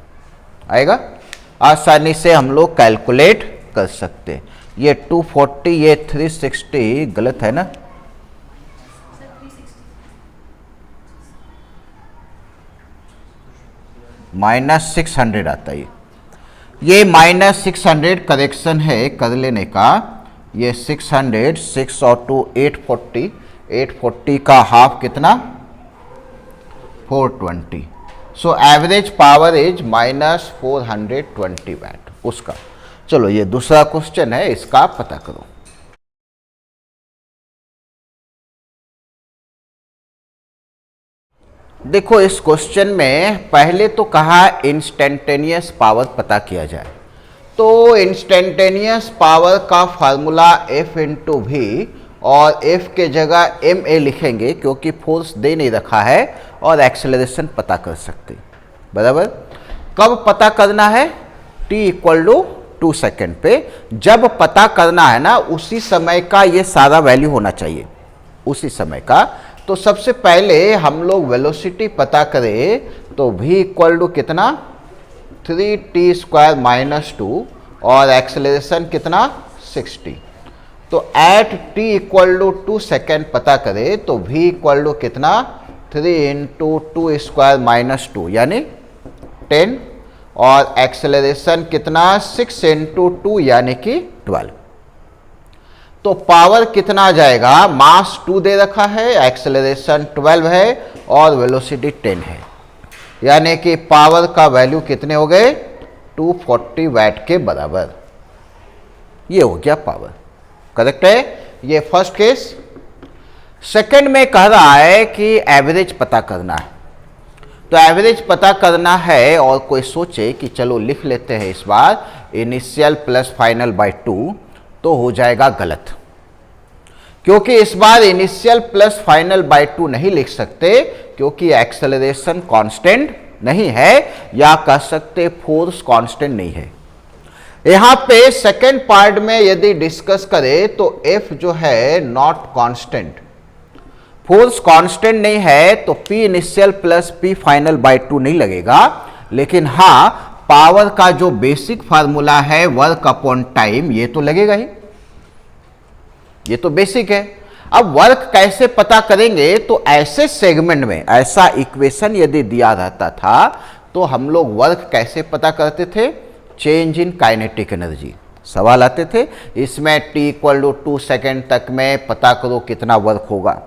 आएगा। आसानी से हम लोग कैलकुलेट कर सकते हैं। ये 240, ये 360 गलत है ना, -600 आता है, ये -600 करेक्शन है कर लेने का, ये 600, 6 और 2 840, 840 का हाफ कितना 420, सो एवरेज पावर इज -420 वाट उसका। चलो ये दूसरा क्वेश्चन है, इसका पता करो। देखो इस क्वेश्चन में पहले तो कहा इंस्टेंटेनियस पावर पता किया जाए, तो इंस्टेंटेनियस पावर का फार्मूला F इंटू वी, और F के जगह ma लिखेंगे क्योंकि फोर्स दे नहीं रखा है, और एक्सेलरेशन पता कर सकते, बराबर। कब पता करना है, t इक्वल टू 2 सेकेंड पे, जब पता करना है ना उसी समय का ये सारा वैल्यू होना चाहिए, उसी समय का। तो सबसे पहले हम लोग वेलोसिटी पता करें तो v इक्वल टू कितना 3t² - 2 और एक्सेलरेशन कितना 60। तो at t equal to 2 second पता करें तो v इक्वल टू कितना 3 इंटू 2² - 2 यानी 10, और एक्सेलरेशन कितना 6 इंटू 2 यानी कि 12। तो पावर कितना आ जाएगा, मास 2 दे रखा है, एक्सेलरेशन 12 है और वेलोसिटी 10 है, यानी कि पावर का वैल्यू कितने हो गए 240 वाट के बराबर। ये हो गया पावर, करेक्ट है, ये फर्स्ट केस। सेकंड में कह रहा है कि एवरेज पता करना है, तो एवरेज पता करना है और कोई सोचे कि चलो लिख लेते हैं इस बार इनिशियल प्लस फाइनल बाय 2, तो हो जाएगा गलत, क्योंकि इस बार इनिशियल प्लस फाइनल बाय 2 नहीं लिख सकते क्योंकि एक्सेलरेशन कांस्टेंट नहीं है, या कह सकते फोर्स कांस्टेंट नहीं है। यहां पे सेकेंड पार्ट में यदि डिस्कस करें तो F जो है नॉट कांस्टेंट, फोर्स कांस्टेंट नहीं है, तो P initial plus P final by 2 नहीं लगेगा, लेकिन हाँ पावर का जो बेसिक फार्मूला है वर्क अपॉन टाइम ये तो लगेगा ही, ये तो बेसिक है। अब वर्क कैसे पता करेंगे, तो ऐसे सेगमेंट में ऐसा इक्वेशन यदि दिया रहता था तो हम लोग वर्क कैसे पता करते थे, चेंज इन काइनेटिक एनर्जी सवाल आते थे, इसमें t इक्वल टू 2 सेकेंड तक में पता करो कितना वर्क होगा।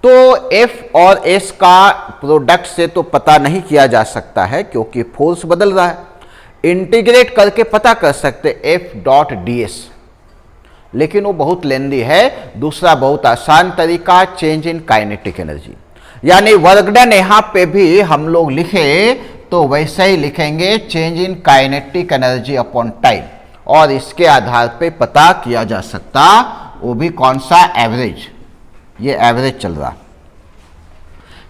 तो F और S का प्रोडक्ट से तो पता नहीं किया जा सकता है क्योंकि फोर्स बदल रहा है, इंटीग्रेट करके पता कर सकते F.ds, लेकिन वो बहुत लेंदी है। दूसरा बहुत आसान तरीका चेंज इन काइनेटिक एनर्जी, यानी वर्क डन यहां पे भी हम लोग लिखे तो वैसे ही लिखेंगे change in kinetic energy upon time, और इसके आधार पे पता किया जा सकता, वो भी कौन सा एवरेज, ये एवरेज चल रहा।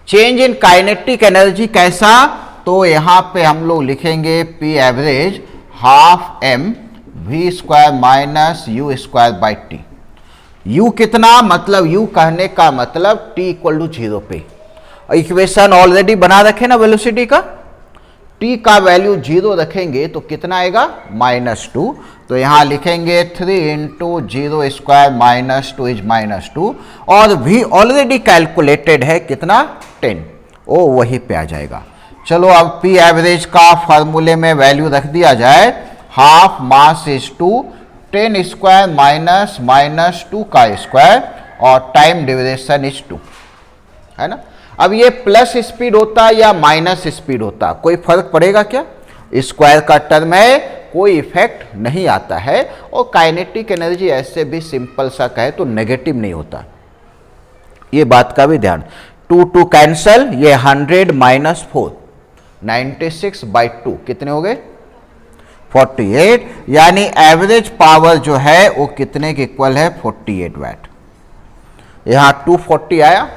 चेंज इन काइनेटिक एनर्जी कैसा, तो यहां पे हम लोग लिखेंगे P average half m v² - u² by T. u कितना, मतलब u कहने का मतलब t इक्वल टू 0 पे, इक्वेशन ऑलरेडी बना रखे ना वेलोसिटी का, t का वैल्यू 0 रखेंगे तो कितना आएगा -2। तो यहां लिखेंगे 3 इंटू 0 स्क्वायर -2 इज -2 और v ऑलरेडी कैलकुलेटेड है कितना 10, ओ वही पे आ जाएगा। चलो अब पी एवरेज का फॉर्मूले में वैल्यू रख दिया जाए, हाफ मास इज 2 10 स्क्वायर -2 का स्क्वायर और टाइम ड्यूरेशन इज 2, है ना। अब ये प्लस स्पीड होता या माइनस स्पीड होता, कोई फर्क पड़ेगा क्या? स्क्वायर का टर्म है, कोई इफेक्ट नहीं आता है। और काइनेटिक एनर्जी ऐसे भी सिंपल सा कहे तो नेगेटिव नहीं होता, ये बात का भी ध्यान। 2 2 कैंसल, ये 100 - 4 96/2 कितने हो गए 48, यानी एवरेज पावर जो है वो कितने के इक्वल है 48 वाट। यहां 240 आया,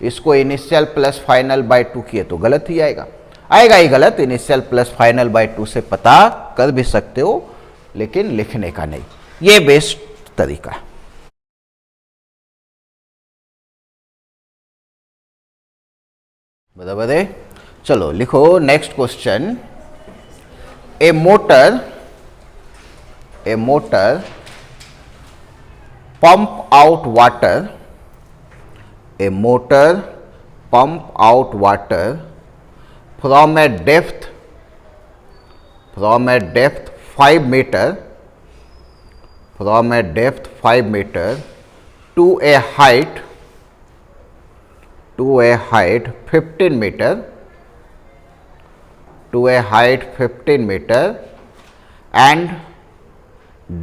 इसको इनिशियल प्लस फाइनल बाय 2 किए तो गलत ही आएगा, आएगा ही गलत। इनिशियल प्लस फाइनल बाय 2 से पता कर भी सकते हो, लेकिन लिखने का नहीं, ये बेस्ट तरीका। बराबर है। चलो लिखो next question. A motor pump out water, a motor pump out water from a depth 5 meter to a height 15 meter and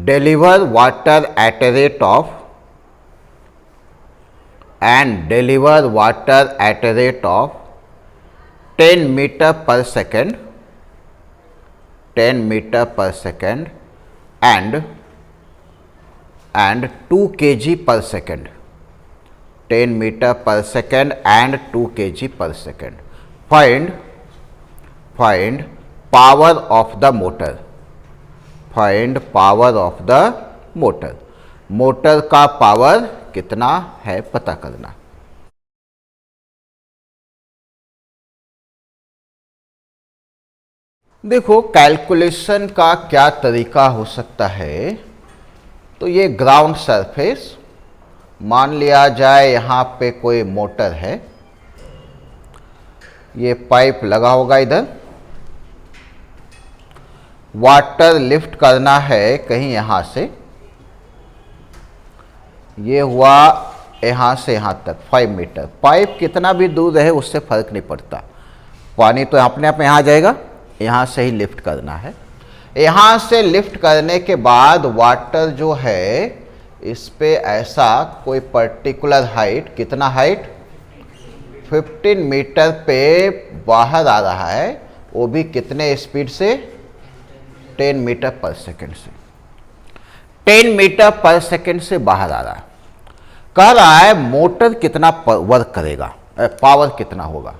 deliver water at a rate of 10 meter per second and 2 kg per second, 10 meter per second and 2 kg per second. Find power of the motor. Motor का power कितना है पता करना। देखो calculation का क्या तरीका हो सकता है। तो ये ग्राउंड सरफेस मान लिया जाए, यहाँ पे कोई मोटर है, ये पाइप लगा होगा, इधर वाटर लिफ्ट करना है कहीं यहाँ से, ये हुआ यहाँ से यहाँ तक 5 मीटर। पाइप कितना भी दूर रहे उससे फर्क नहीं पड़ता, पानी तो अपने आप यहाँ आ जाएगा, यहाँ से ही लिफ्ट करना है। यहाँ से लिफ्ट करने के बाद वाटर जो है इस पे ऐसा कोई पर्टिकुलर हाइट, कितना हाइट 15 मीटर पे बाहर आ रहा है, वो भी कितने स्पीड से 10 मीटर पर सेकेंड से, 10 मीटर पर सेकेंड से बाहर आ रहा है। कह रहा है मोटर कितना वर्क करेगा, पावर कितना होगा।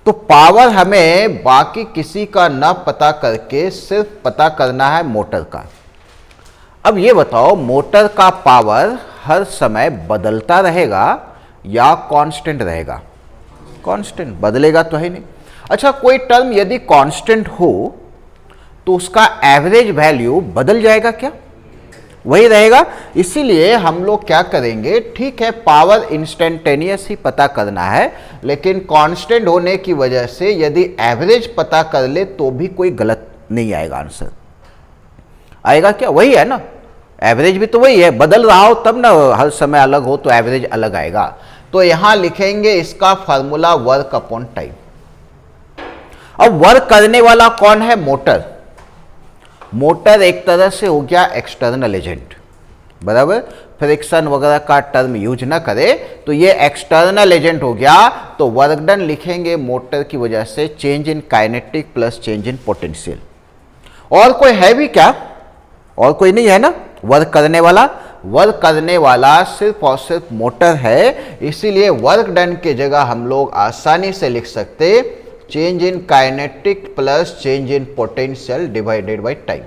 तो पावर हमें बाकी किसी का ना पता करके सिर्फ पता करना है मोटर का। अब ये बताओ मोटर का पावर हर समय बदलता रहेगा या कांस्टेंट रहेगा? कांस्टेंट, बदलेगा तो है नहीं। अच्छा कोई टर्म यदि कांस्टेंट हो तो उसका एवरेज वैल्यू बदल जाएगा क्या? वही रहेगा। इसीलिए हम लोग क्या करेंगे, ठीक है पावर इंस्टेंटेनियस ही पता करना है, लेकिन कांस्टेंट होने की वजह से यदि एवरेज पता कर ले तो भी कोई गलत नहीं आएगा, आंसर आएगा क्या? वही है ना, एवरेज भी तो वही है, बदल रहा हो तब ना, हर समय अलग हो तो एवरेज अलग आएगा। तो यहां लिखेंगे इसका फॉर्मूला वर्क अपॉन टाइम। अब वर्क करने वाला कौन है? मोटर। मोटर एक तरह से हो गया एक्सटर्नल एजेंट, बराबर। फ्रिक्शन वगैरह का टर्म यूज ना करे तो ये एक्सटर्नल एजेंट हो गया। तो वर्क डन लिखेंगे मोटर की वजह से change in kinetic plus change in potential. और कोई है भी क्या? और कोई नहीं है ना वर्क करने वाला। वर्क करने वाला सिर्फ और सिर्फ मोटर है, इसीलिए वर्क डन की जगह हम लोग आसानी से लिख सकते change in kinetic plus change in potential divided by time.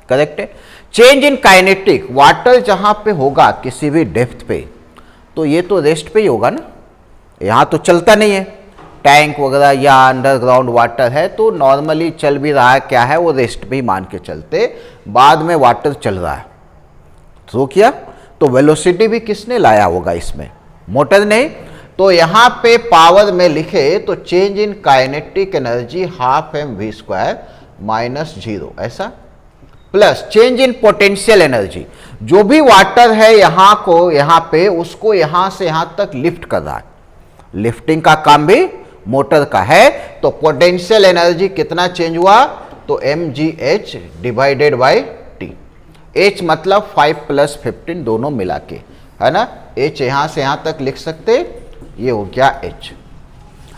Correct है। चेंज इन काइनेटिक, वाटर जहां पे होगा किसी भी डेप्थ पे तो ये तो रेस्ट पे ही होगा ना, यहां तो चलता नहीं है, टैंक वगैरह या अंडरग्राउंड वाटर है तो नॉर्मली चल भी रहा है, क्या है वो रेस्ट भी मान के चलते, बाद में वाटर चल रहा है तो किया, तो वेलोसिटी भी किसने लाया होगा इसमें, मोटर ने। तो यहां पे पावर में लिखे तो change in kinetic energy half M V square minus 0 ऐसा, plus change in potential energy, जो भी वाटर है यहां को यहां पे उसको यहां से यहां तक लिफ्ट कर रहा है, लिफ्टिंग का काम भी मोटर का है। तो पोटेंशियल एनर्जी कितना चेंज हुआ, तो mgh divided by t, h मतलब 5 + 15 दोनों मिला के, है ना, h यहां से यहां तक लिख सकते, ये हो गया h।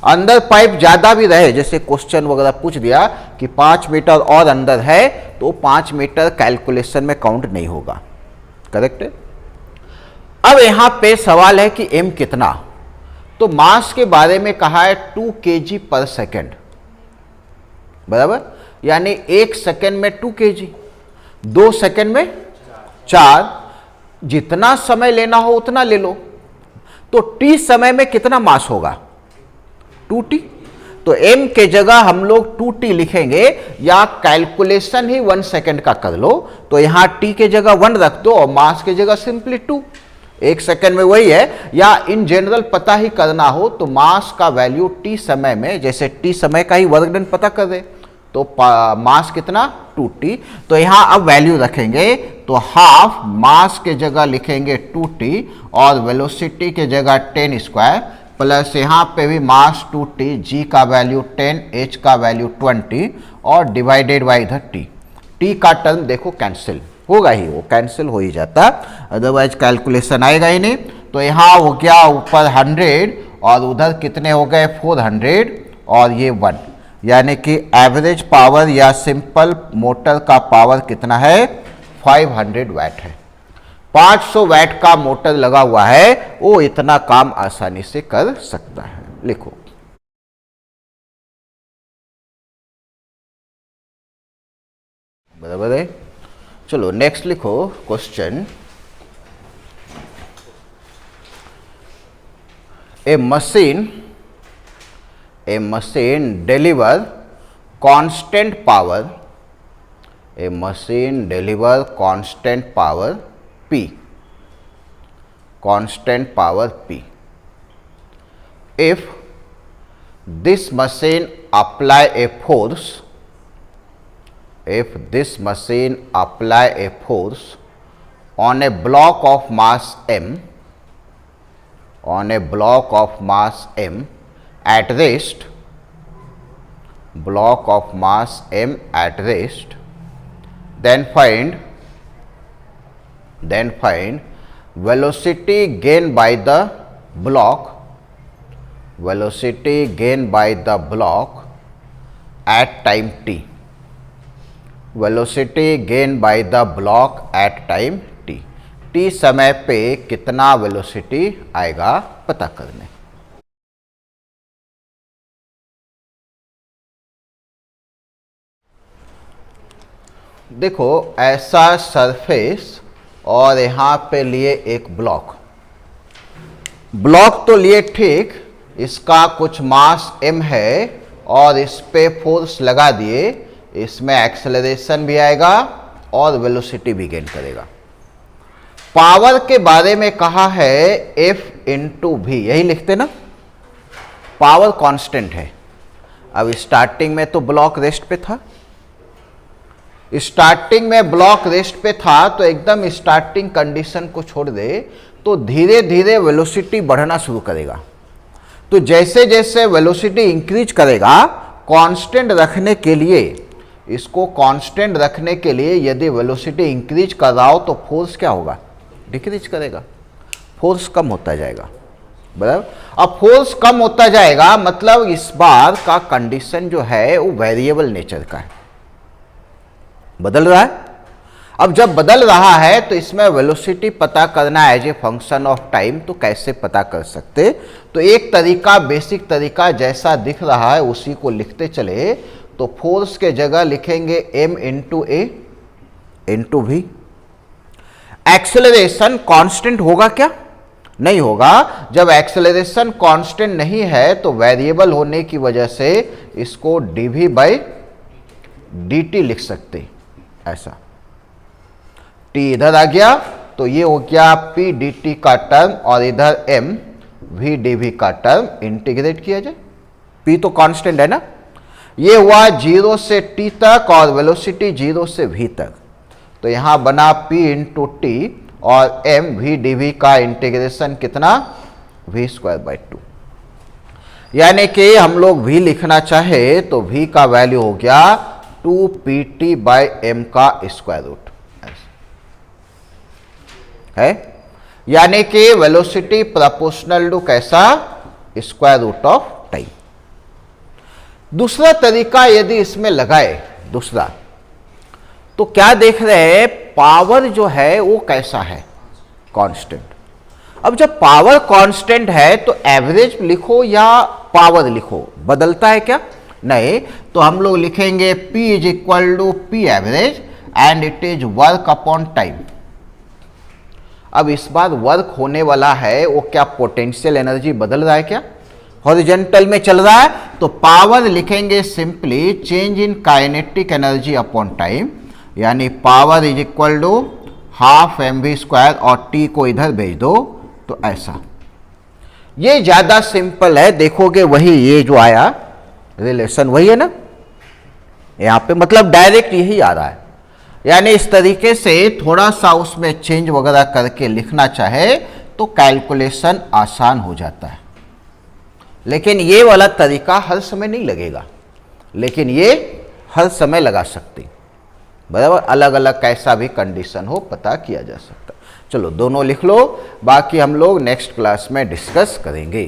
अंदर पाइप ज्यादा भी रहे, जैसे क्वेश्चन वगैरह पूछ दिया कि 5 मीटर और अंदर है तो 5 मीटर कैलकुलेशन में काउंट नहीं होगा, करेक्ट है। अब यहां पे सवाल है कि m कितना, तो मास के बारे में कहा है 2 kg/सेकेंड, बराबर, यानी 1 सेकेंड में 2 kg, 2 सेकेंड में 4, जितना समय लेना हो उतना ले लो। तो t समय में कितना मास होगा, 2t, तो m के जगह हम लोग 2t लिखेंगे, या कैलकुलेशन ही 1 सेकेंड का कर लो, तो यहां t के जगह 1 रख दो और मास के जगह सिंपली 2, 1 सेकेंड में वही है। या इन जनरल पता ही करना हो तो मास का वैल्यू t समय में, जैसे t समय का ही वर्क डन पता कर दे, तो मास कितना 2t, तो यहां अब वैल्यू रखेंगे, तो हाफ मास के जगह लिखेंगे 2t और वेलोसिटी के जगह 10 स्क्वायर, प्लस यहां पे भी मास 2t, g का वैल्यू 10, h का वैल्यू 20 और डिवाइडेड बाई इधर t, t का टर्म देखो कैंसिल होगा ही, वो कैंसिल हो ही जाता, अदरवाइज कैलकुलेशन आएगा ही नहीं। तो यहाँ हो गया ऊपर 100 और उधर कितने हो गए 400 और ये 1, यानी कि एवरेज पावर या सिंपल मोटर का पावर कितना है 500 वाट है। 500 वाट का मोटर लगा हुआ है, वो इतना काम आसानी से कर सकता है। लिखो, बराबर है। चलो नेक्स्ट लिखो question, A machine deliver constant power, A machine deliver constant power P, constant power P, if this machine apply a force, if this machine apply a force on a block of mass m, on a block of mass m at rest, block of mass m at rest, then find velocity gained by the block, velocity gained by the block at time t, velocity gain by the block at time t, t समय पे कितना velocity आएगा पता करने। देखो ऐसा surface और यहां पे लिए एक ब्लॉक, ब्लॉक तो लिए ठीक, इसका कुछ मास m है और इस पे फोर्स लगा दिए, इसमें एक्सेलरेशन भी आएगा और वेलोसिटी भी गेन करेगा। पावर के बारे में कहा है F इंटू भी, यही लिखते ना, पावर कांस्टेंट है। अब स्टार्टिंग में तो ब्लॉक रेस्ट पे था, स्टार्टिंग में ब्लॉक रेस्ट पे था तो एकदम स्टार्टिंग कंडीशन को छोड़ दे तो धीरे धीरे वेलोसिटी बढ़ना शुरू करेगा। तो जैसे जैसे वेलोसिटी इंक्रीज करेगा, कांस्टेंट रखने के लिए, इसको कांस्टेंट रखने के लिए यदि वेलोसिटी इंक्रीज कर रहा हो तो फोर्स क्या होगा, डिक्रीज करेगा, फोर्स कम होता जाएगा, बराबर। अब फोर्स कम होता जाएगा मतलब इस बार का कंडीशन जो है वो वेरिएबल नेचर का है, बदल रहा है। अब जब बदल रहा है तो इसमें वेलोसिटी पता करना as a function of time, तो कैसे पता कर सकते, तो एक तरीका, बेसिक तरीका जैसा दिख रहा है उसी को लिखते चले। तो फोर्स के जगह लिखेंगे m into A into V, acceleration constant होगा क्या, नहीं होगा। जब एक्सेलरेशन कांस्टेंट नहीं है तो वेरिएबल होने की वजह से इसको dv बाई dt लिख सकते, ऐसा। t इधर आ गया तो ये हो गया p dt का टर्म और इधर m v dv का टर्म, इंटीग्रेट किया जाए। p तो कांस्टेंट है ना, ये हुआ 0 से t तक और वेलोसिटी 0 से v तक, तो यहां बना p इंटू टी और m v dv का इंटीग्रेशन कितना, v स्क्वायर बाई 2। यानी कि हम लोग v लिखना चाहे तो v का वैल्यू हो गया 2pt बाई m का स्क्वायर रूट है। यानी कि वेलोसिटी प्रोपोर्शनल टू कैसा, स्क्वायर रूट ऑफ टाइम। दूसरा तरीका यदि इसमें लगाए, दूसरा तो क्या देख रहे हैं, पावर जो है वो कैसा है, कांस्टेंट। अब जब पावर कांस्टेंट है तो एवरेज लिखो या पावर लिखो, बदलता है क्या, नहीं। तो हम लोग लिखेंगे P is equal to P average and it is work upon time. अब इस बार वर्क होने वाला है वो क्या पोटेंशियल एनर्जी बदल रहा है क्या, हॉरिजॉन्टल में चल रहा है, तो पावर लिखेंगे simply change in kinetic energy upon time, यानी power is equal to half mv square और t को इधर भेज दो, तो ऐसा। ये ज्यादा सिंपल है, देखोगे वही ये जो आया रिलेशन वही है ना, यहां पे मतलब डायरेक्ट यही आ रहा है। यानी इस तरीके से थोड़ा सा उसमें चेंज वगैरह करके लिखना चाहे तो कैलकुलेशन आसान हो जाता है, लेकिन ये वाला तरीका हर समय नहीं लगेगा, लेकिन ये हर समय लगा सकते, बराबर। अलग अलग कैसा भी कंडीशन हो पता किया जा सकता है। चलो दोनों लिख लो, बाकी हम लोग नेक्स्ट क्लास में डिस्कस करेंगे।